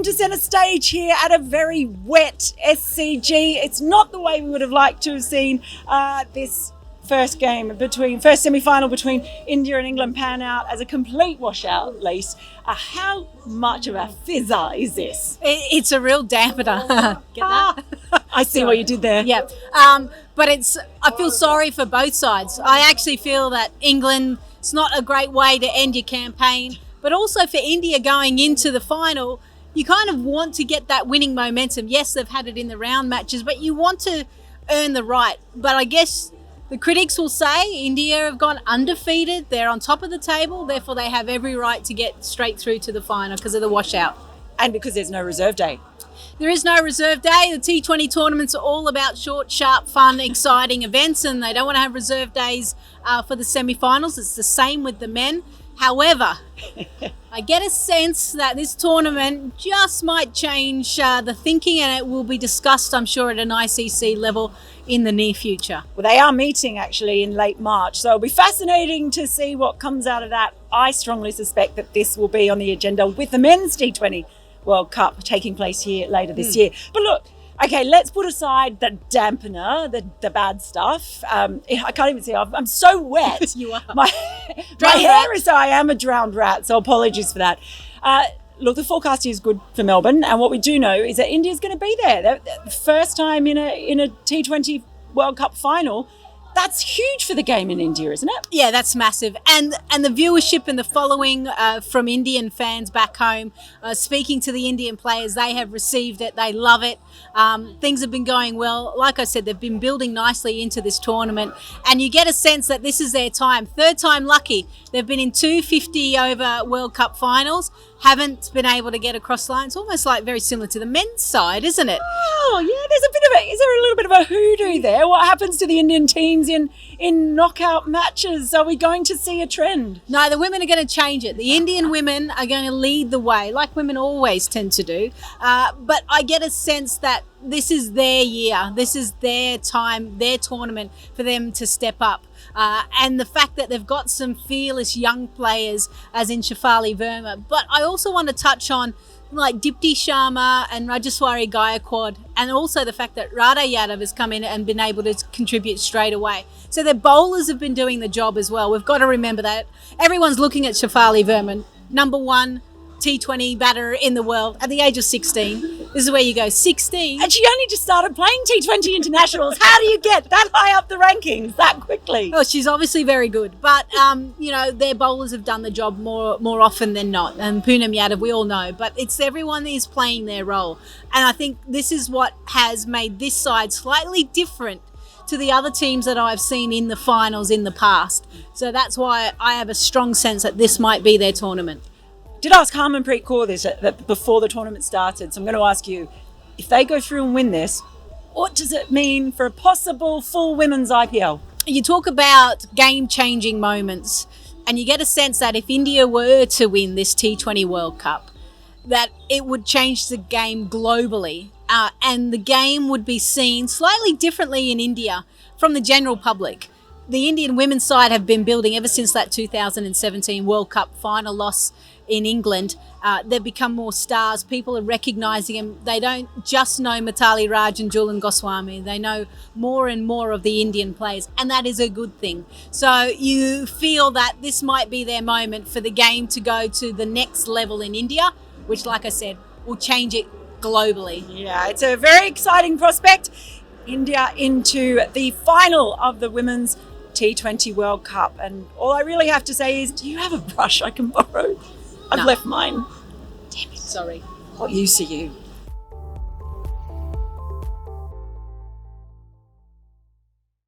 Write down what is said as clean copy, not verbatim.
to Centerstage here at a very wet SCG. It's not the way we would have liked to have seen this first semi-final between India and England pan out as a complete washout, Lise. How much of a fizzer is this? It's a real dampener. Get that? I see what you did there. Yeah. But I feel sorry for both sides. I actually feel that England, it's not a great way to end your campaign, but also for India going into the final, you kind of want to get that winning momentum. Yes, they've had it in the round matches, but you want to earn the right. But I guess the critics will say India have gone undefeated. They're on top of the table. Therefore, they have every right to get straight through to the final because of the washout. And because there's no reserve day. There is no reserve day. The T20 tournaments are all about short, sharp, fun, exciting events, and they don't want to have reserve days for the semi-finals. It's the same with the men. However, I get a sense that this tournament just might change the thinking, and it will be discussed, I'm sure, at an ICC level in the near future. Well, they are meeting actually in late March, so it'll be fascinating to see what comes out of that. I strongly suspect that this will be on the agenda with the men's T20 World Cup taking place here later this year. But look, okay, let's put aside the dampener, the bad stuff. I can't even see. I'm so wet. You are. My hair is. I am a drowned rat. So apologies for that. Look, the forecast is good for Melbourne, and what we do know is that India's going to be there. They're the first time in a T20 World Cup final. That's huge for the game in India, isn't it? Yeah, that's massive. And the viewership and the following from Indian fans back home, speaking to the Indian players, they have received it. They love it. Things have been going well. Like I said, they've been building nicely into this tournament. And you get a sense that this is their time. Third time lucky. They've been in 250 over World Cup finals. Haven't been able to get across the line. It's almost like very similar to the men's side, isn't it? Oh, yeah, is there a little bit of a hoodoo there? What happens to the Indian teams in knockout matches? Are we going to see a trend? No, the women are going to change it. The Indian women are going to lead the way, like women always tend to do. But I get a sense that this is their year. This is their time, their tournament for them to step up. And the fact that they've got some fearless young players, as in Shafali, Verma. But I also want to touch on like Dipti Sharma and Rajaswari Gaikwad, and also the fact that Radha Yadav has come in and been able to contribute straight away. So their bowlers have been doing the job as well. We've got to remember that. Everyone's looking at Shafali Verma, number one T20 batter in the world at the age of 16. This is where you go, 16. And she only just started playing T20 internationals. How do you get that high up the rankings that quickly? Oh, she's obviously very good. But, their bowlers have done the job more often than not. And Poonam Yadav, we all know. But it's everyone is playing their role. And I think this is what has made this side slightly different to the other teams that I've seen in the finals in the past. So that's why I have a strong sense that this might be their tournament. Did ask Harmanpreet Co that before the tournament started, so I'm going to ask you, if they go through and win this, what does it mean for a possible full women's IPL? You talk about game-changing moments, and you get a sense that if India were to win this T20 World Cup, that it would change the game globally, and the game would be seen slightly differently in India from the general public. The Indian women's side have been building ever since that 2017 World Cup final loss in England. They've become more stars. People are recognising them. They don't just know Mitali Raj and Julian Goswami. They know more and more of the Indian players, and that is a good thing. So you feel that this might be their moment for the game to go to the next level in India, which, like I said, will change it globally. Yeah, it's a very exciting prospect. India into the final of the women's T20 World Cup. And all I really have to say is, do you have a brush I can borrow? I've left mine. Damn it. Sorry. What use are you?